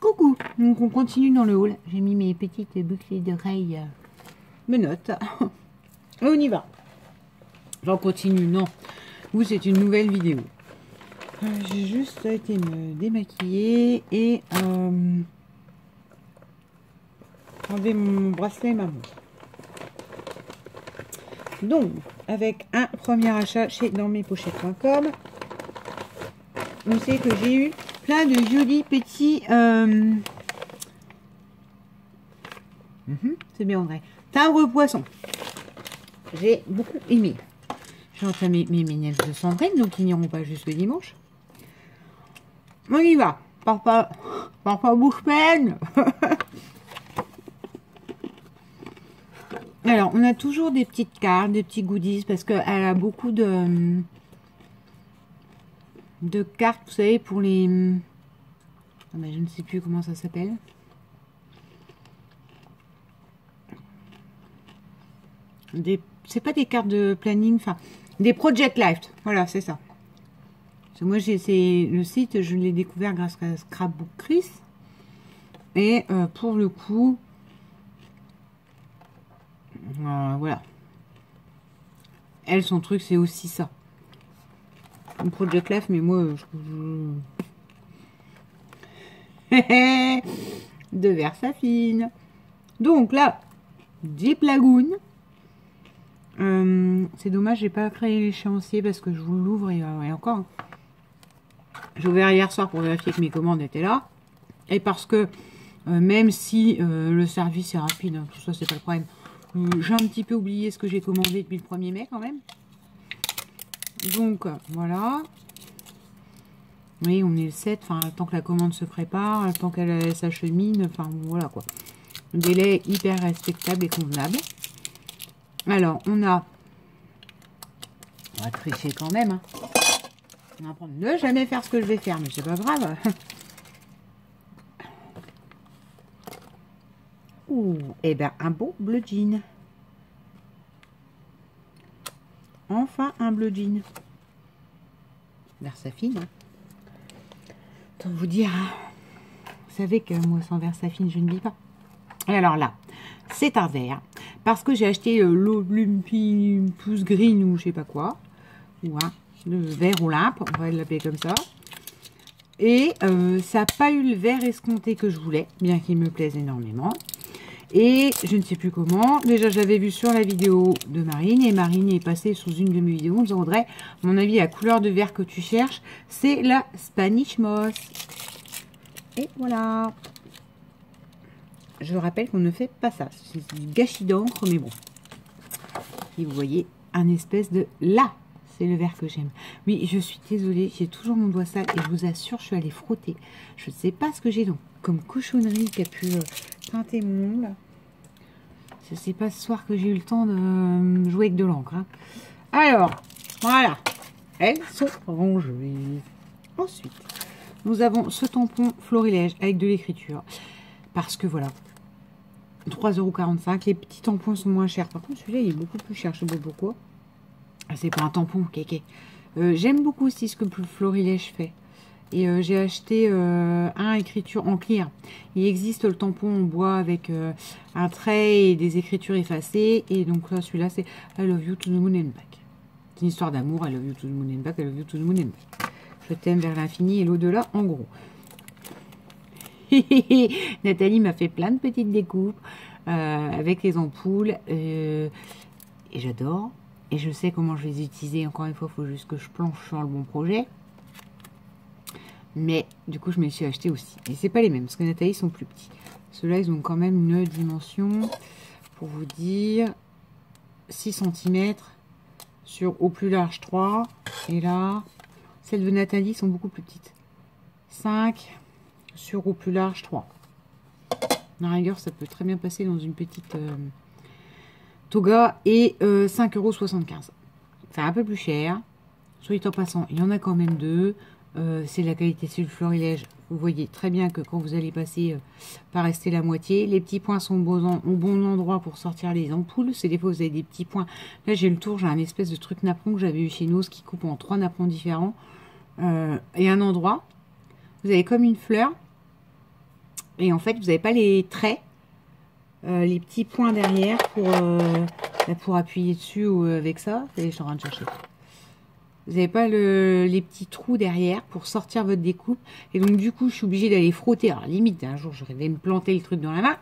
Coucou. Donc on continue dans le hall. J'ai mis mes petites boucles d'oreilles menottes. Et on y va. J'en continue, non. Vous, c'est une nouvelle vidéo. J'ai juste été me démaquiller et enlever mon bracelet et ma montre. Donc, avec un premier achat chez dansmespochettes.com, on sait que j'ai eu plein de jolis petits c'est bien vrai, timbres poisson. J'ai beaucoup aimé. J'ai entamé mes nefs de Sandrine, donc ils n'iront pas jusque dimanche. On y va. Pars pas bouche pleine. Alors, on a toujours des petites cartes, des petits goodies, parce qu'elle a beaucoup de cartes, vous savez, pour les... Ah ben, je ne sais plus comment ça s'appelle. C'est pas des cartes de planning, enfin, des Project Life. Voilà, c'est ça. Parce que moi, c'est le site, je l'ai découvert grâce à Scrapbook Chris. Et pour le coup... voilà. Elle, son truc, c'est aussi ça. Un Project Life, mais moi, de Versafine. Donc là, Deep Lagoon. C'est dommage, j'ai pas créé l'échéancier parce que je vous l'ouvre et encore. J'ai ouvert hier soir pour vérifier que mes commandes étaient là. Et parce que même si le service est rapide, hein, tout ça, c'est pas le problème. J'ai un petit peu oublié ce que j'ai commandé depuis le 1er mai quand même. Donc voilà. Oui, on est le 7, enfin, le temps que la commande se prépare, le temps qu'elle s'achemine, enfin voilà quoi. Un délai hyper respectable et convenable. Alors, on va tricher quand même. Hein. On va apprendre ne jamais faire ce que je vais faire, mais c'est pas grave. Ouh, et ben un beau bleu jean. Enfin un bleu jean. Versafine. Hein. Autant vous dire, hein. Vous savez que moi sans Versafine je ne vis pas. Et alors là, c'est un vert. Parce que j'ai acheté l'Olympus Green ou je sais pas quoi. Ou hein, le vert Olympe, on va l'appeler comme ça. Et ça n'a pas eu le vert escompté que je voulais, bien qu'il me plaise énormément. Et je ne sais plus comment. Déjà, je l'avais vu sur la vidéo de Marine. Et Marine est passée sous une de mes vidéos en disant, Audrey, à mon avis, la couleur de vert que tu cherches, c'est la Spanish Moss. Et voilà. Je rappelle qu'on ne fait pas ça. C'est du gâchis d'encre, mais bon. Et vous voyez, un espèce de... Là, c'est le vert que j'aime. Oui, je suis désolée, j'ai toujours mon doigt sale. Et je vous assure, je suis allée frotter. Je ne sais pas ce que j'ai donc comme cochonnerie qui a pu teinter mon ongle. Je ne sais pas ce soir que j'ai eu le temps de jouer avec de l'encre. Hein. Alors, voilà. Elles sont rangées. Ensuite, nous avons ce tampon Florilège avec de l'écriture. Parce que voilà, 3,45 €. Les petits tampons sont moins chers. Par contre, celui-là, il est beaucoup plus cher. Je sais pas pourquoi. C'est pas un tampon, kéké. J'aime beaucoup aussi ce que Florilège fait. Et j'ai acheté un écriture en clear. Il existe le tampon en bois avec un trait et des écritures effacées. Et donc là, celui-là, c'est I love you to the moon and back. C'est une histoire d'amour. I love you to the moon and back. I love you to the moon and back. Je t'aime vers l'infini et l'au-delà, en gros. Nathalie m'a fait plein de petites découpes avec les ampoules. Et j'adore. Et je sais comment je vais les utiliser. Encore une fois, il faut juste que je planche sur le bon projet. Mais du coup, je me les suis acheté aussi. Et c'est pas les mêmes, parce que Nathalie sont plus petits. Ceux-là, ils ont quand même une dimension, pour vous dire, 6 cm sur au plus large 3. Et là, celles de Nathalie sont beaucoup plus petites. 5 sur au plus large 3. La rigueur, ça peut très bien passer dans une petite toga. Et 5,75 €. C'est un peu plus cher. Soit en passant, il y en a quand même deux. C'est de la qualité sur le florilège. Vous voyez très bien que quand vous allez passer, pas rester la moitié. Les petits points sont au bon endroit pour sortir les ampoules. C'est des fois vous avez des petits points. Là j'ai le tour, j'ai un espèce de truc napperon que j'avais eu chez Nose qui coupe en 3 napperons différents. Et un endroit, vous avez comme une fleur. Et en fait, vous n'avez pas les traits, les petits points derrière pour appuyer dessus ou avec ça. Je suis en train de chercher. Vous n'avez pas les petits trous derrière pour sortir votre découpe. Et donc, du coup, je suis obligée d'aller frotter. Alors, limite, un jour, je vais me planter le truc dans la main.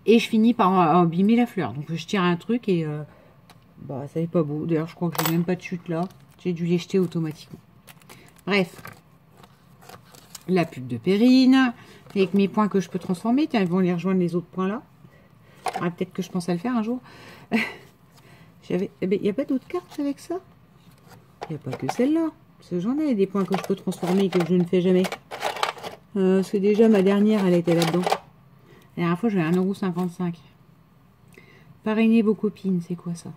Et je finis par abîmer la fleur. Donc, je tire un truc et bah, ça n'est pas beau. D'ailleurs, je crois que je n'ai même pas de chute là. J'ai dû les jeter automatiquement. Bref. La pub de Perrine. Avec mes points que je peux transformer. Tiens, ils vont les rejoindre les autres points là. Ah, peut-être que je pense à le faire un jour. Il n'y a pas d'autres cartes avec ça? Il n'y a pas que celle-là. Parce que j'en ai des points que je peux transformer et que je ne fais jamais. Parce que déjà, ma dernière, elle était là-dedans. La dernière fois, j'avais 1,55 €. Parrainer vos copines, c'est quoi ça?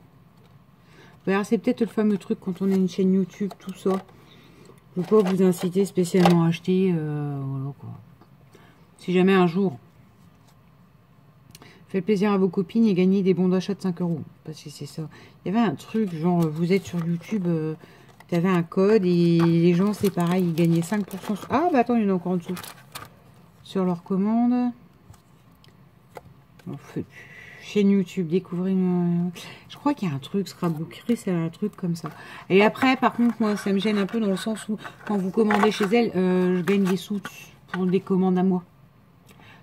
Alors, c'est peut-être le fameux truc quand on a une chaîne YouTube, tout ça. Je ne veux pas vous inciter spécialement à acheter. Voilà, quoi. Si jamais un jour, faites plaisir à vos copines et gagnez des bons d'achat de 5 €. Parce que c'est ça. Il y avait un truc, genre, vous êtes sur YouTube, tu avais un code et les gens, c'est pareil, ils gagnaient 5%. Ah, bah attends, il y en a encore en dessous. Sur leur commande. Chaîne YouTube, découvrez. Je crois qu'il y a un truc, Scrapbookery, c'est un truc comme ça. Et après, par contre, moi, ça me gêne un peu dans le sens où, quand vous commandez chez elle, je gagne des sous pour des commandes à moi.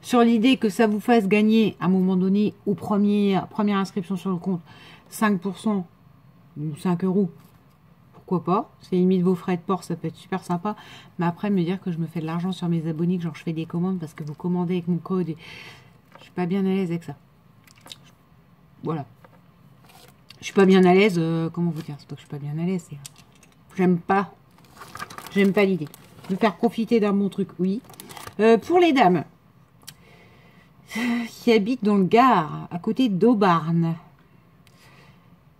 Sur l'idée que ça vous fasse gagner, à un moment donné, au première inscription sur le compte, 5% ou 5 €, pourquoi pas? C'est limite vos frais de port, ça peut être super sympa. Mais après, me dire que je me fais de l'argent sur mes abonnés, que genre je fais des commandes parce que vous commandez avec mon code, et je suis pas bien à l'aise avec ça. Voilà. Je suis pas bien à l'aise, comment vous dire? C'est pas que je suis pas bien à l'aise, j'aime pas l'idée. De faire profiter d'un bon truc, oui. Pour les dames qui habitent dans le Gard, à côté d'Aubarn,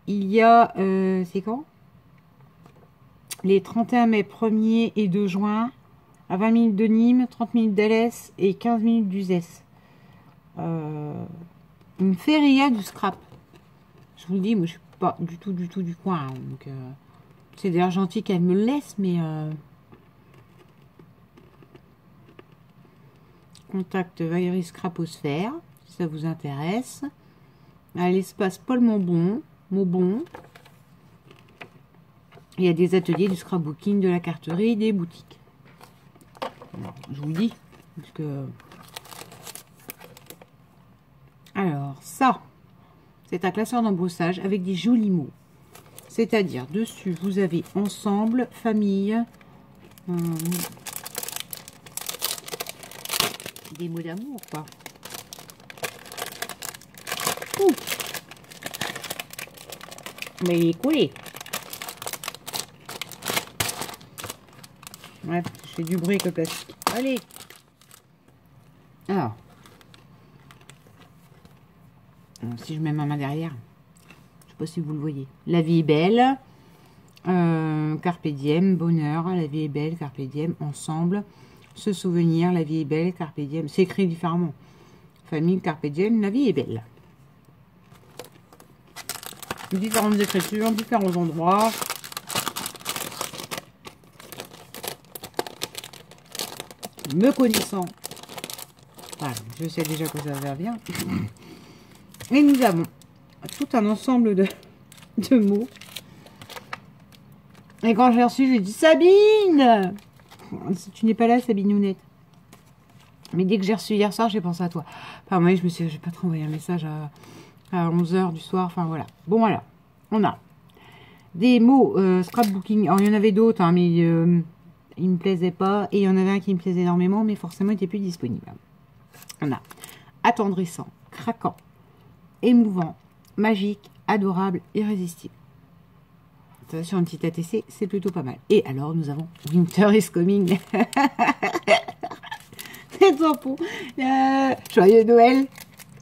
il y a, c'est quand? Les 31 mai, 1er et 2 juin, à 20 minutes de Nîmes, 30 minutes d'Alès et 15 minutes d'Uzès. Une feria du scrap. Je vous le dis, moi je suis pas du tout du coin. Hein, donc c'est d'ailleurs gentil qu'elle me le laisse, mais contact Valérie Scraposphère, si ça vous intéresse. À l'espace Paul Maubon. Il y a des ateliers du scrapbooking, de la carterie, des boutiques. Alors, je vous le dis, parce que... Alors, ça, c'est un classeur d'embrossage avec des jolis mots. C'est-à-dire, dessus, vous avez ensemble, famille, des mots d'amour, quoi. Ouh. Mais il est collé. Ouais, je fais du bruit avec le plastique. Allez. Alors. Si je mets ma main derrière, je sais pas si vous le voyez. La vie est belle. Carpe diem, bonheur. La vie est belle, carpe diem, ensemble. Se souvenir, la vie est belle, carpe diem. C'est écrit différemment. Famille, carpe diem, la vie est belle. Différentes écritures, différents endroits. Me connaissant, voilà, je sais déjà que ça va bien. Et nous avons tout un ensemble de mots. Et quand j'ai reçu, j'ai dit Sabine, si tu n'es pas là, Sabine Nounette. Mais dès que j'ai reçu hier soir, j'ai pensé à toi. Enfin, moi, je me suis dit, je vais pas te renvoyer un message à 11 h du soir. Enfin, voilà. Bon, voilà. On a des mots scrapbooking. Alors, il y en avait d'autres, hein, mais il me plaisait pas. Et il y en avait un qui me plaisait énormément, mais forcément, il n'était plus disponible. On a attendrissant, craquant, émouvant, magique, adorable, irrésistible. Ça va sur un petit ATC, c'est plutôt pas mal. Et alors, nous avons Winter is coming. C'est tampons. Joyeux Noël.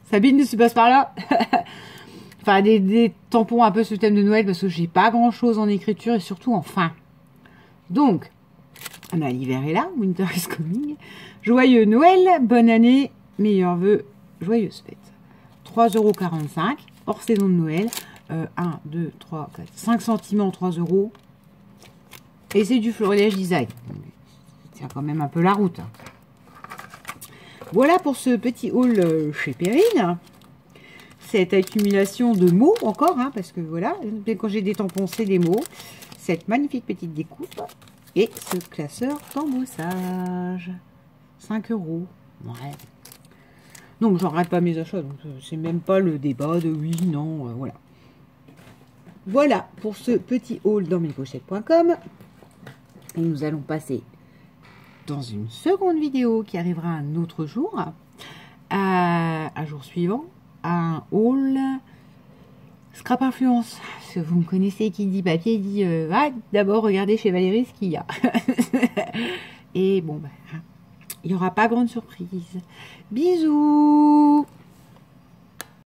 Sabine ne se passe par là. Enfin, des tampons un peu sur le thème de Noël, parce que j'ai pas grand chose en écriture et surtout en fin. Donc, on a l'hiver est là, Winter is coming. Joyeux Noël, bonne année, meilleurs vœux, joyeuses fêtes. 3,45 €, hors saison de Noël. 1, 2, 3, 4, 5 sentiments, 3 €. Et c'est du florilège design. Ça tient quand même un peu la route. Hein. Voilà pour ce petit haul chez Perrine. Cette accumulation de mots encore, hein, parce que voilà, quand j'ai des tampons, c'est des mots. Cette magnifique petite découpe et ce classeur d'embossage. 5 €. Ouais. Donc, j'arrête pas mes achats, donc c'est même pas le débat de oui, non, voilà. Voilà pour ce petit haul dans mespochettes.com. Et nous allons passer dans une seconde vidéo qui arrivera un autre jour, un jour suivant, à un haul Scrap Influence. Si vous me connaissez, qui dit papier, dit va d'abord regarder chez Valérie ce qu'il y a. Et bon, il n'y aura pas grande surprise. Bisous!